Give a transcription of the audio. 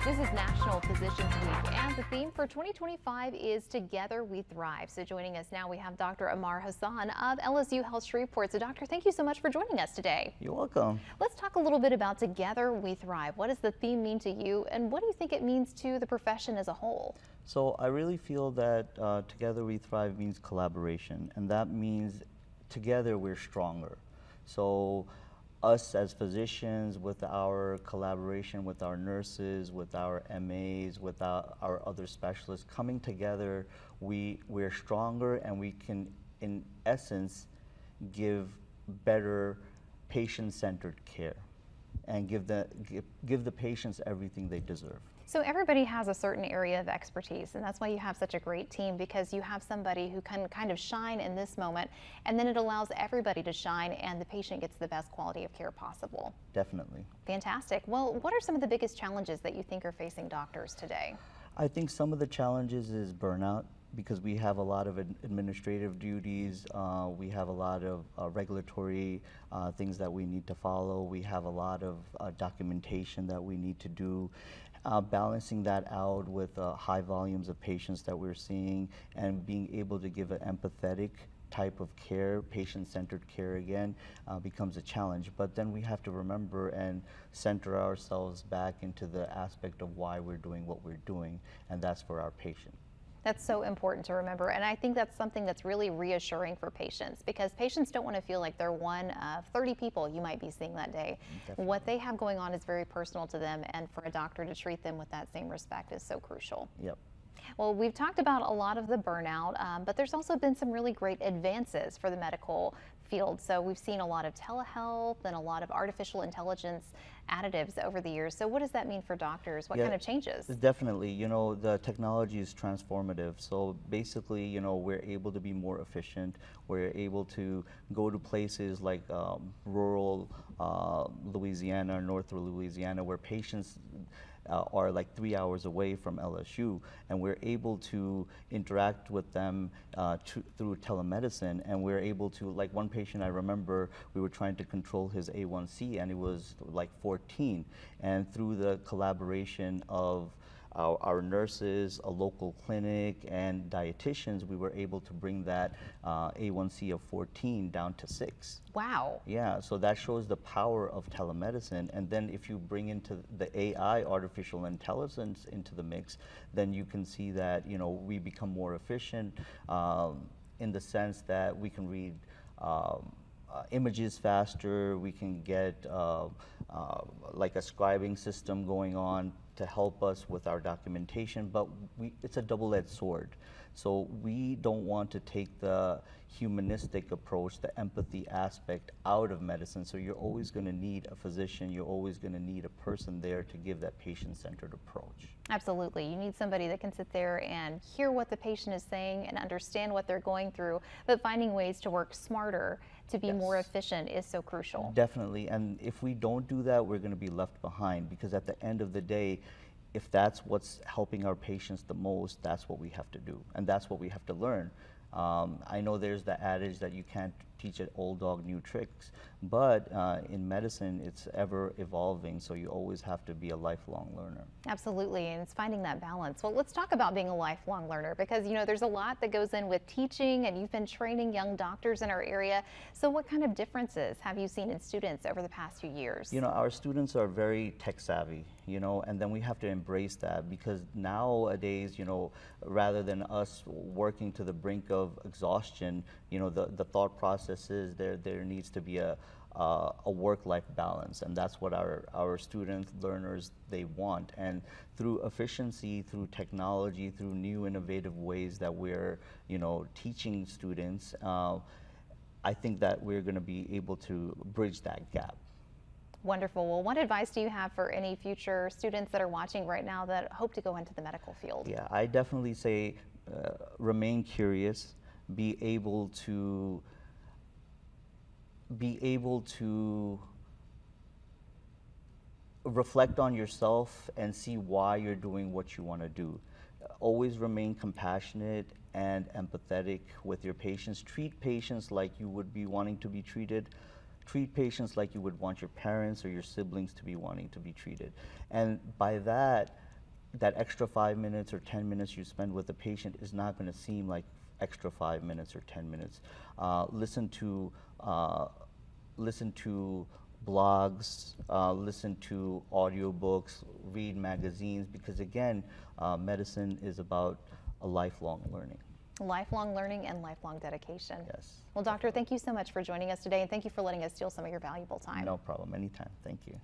This is National Physicians Week, and the theme for 2025 is Together We Thrive. So joining us now, we have Dr. Amar Hassan of LSU Health Shreveport. So doctor, thank you so much for joining us today. You're welcome. Let's talk a little bit about Together We Thrive. What does the theme mean to you, and what do you think it means to the profession as a whole? So I really feel that Together We Thrive means collaboration, and that means together we're stronger. So us as physicians, with our collaboration with our nurses, with our MAs, with our other specialists, coming together, we're stronger, and we can, in essence, give better patient-centered care and give the patients everything they deserve. So everybody has a certain area of expertise, and that's why you have such a great team, because you have somebody who can kind of shine in this moment, and then it allows everybody to shine, and the patient gets the best quality of care possible. Definitely. Fantastic. Well, what are some of the biggest challenges that you think are facing doctors today? I think some of the challenges is burnout, because we have a lot of administrative duties, we have a lot of regulatory things that we need to follow, we have a lot of documentation that we need to do. Balancing that out with high volumes of patients that we're seeing, and being able to give an empathetic type of care, patient-centered care again, becomes a challenge. But then we have to remember and center ourselves back into the aspect of why we're doing what we're doing, and that's for our patient. That's so important to remember, and I think that's something that's really reassuring for patients, because patients don't want to feel like they're one of 30 people you might be seeing that day. Definitely. What they have going on is very personal to them, and for a doctor to treat them with that same respect is so crucial. Yep. Well, we've talked about a lot of the burnout, but there's also been some really great advances for the medical field. So we've seen a lot of telehealth and a lot of artificial intelligence additives over the years. So what does that mean for doctors? What kind of changes? Definitely, the technology is transformative. So basically, we're able to be more efficient. We're able to go to places like rural Louisiana, North Louisiana, where patients are like 3 hours away from LSU, and we're able to interact with them through telemedicine, and we're able to, like one patient I remember, we were trying to control his A1C, and it was like 14, and through the collaboration of our nurses, a local clinic, and dietitians, we were able to bring that A1C of 14 down to 6. Wow. Yeah, so that shows the power of telemedicine. And then if you bring into the AI, artificial intelligence, into the mix, then you can see that, we become more efficient in the sense that we can read images faster, we can get like a scribing system going on to help us with our documentation, but it's a double-edged sword. So we don't want to take the humanistic approach, the empathy aspect out of medicine. So you're always going to need a physician, you're always going to need a person there to give that patient-centered approach. Absolutely. You need somebody that can sit there and hear what the patient is saying and understand what they're going through, but finding ways to work smarter to be more efficient is so crucial. Definitely, and if we don't do that, we're going to be left behind, because at the end of the day, if that's what's helping our patients the most, that's what we have to do, and that's what we have to learn. I know there's the adage that you can't teach an old dog new tricks, but in medicine, it's ever evolving, so you always have to be a lifelong learner. Absolutely, and it's finding that balance. Well, let's talk about being a lifelong learner, because there's a lot that goes in with teaching, and you've been training young doctors in our area. So what kind of differences have you seen in students over the past few years? Our students are very tech savvy, and then we have to embrace that, because nowadays, rather than us working to the brink of exhaustion, the thought process is there needs to be a work-life balance, and that's what our students, learners, they want. And through efficiency, through technology, through new innovative ways that we're teaching students, I think that we're going to be able to bridge that gap. Wonderful. Well, what advice do you have for any future students that are watching right now that hope to go into the medical field? Yeah, I definitely say remain curious, be able to reflect on yourself and see why you're doing what you want to do. Always remain compassionate and empathetic with your patients. Treat patients like you would be wanting to be treated. Treat patients like you would want your parents or your siblings to be wanting to be treated. And by that, that extra 5 minutes or 10 minutes you spend with the patient is not going to seem like extra 5 minutes or 10 minutes. Listen to blogs, listen to audiobooks, read magazines, because again, medicine is about a lifelong learning. Lifelong learning and lifelong dedication. Yes. Well, doctor, thank you so much for joining us today, and thank you for letting us steal some of your valuable time. No problem. Anytime. Thank you.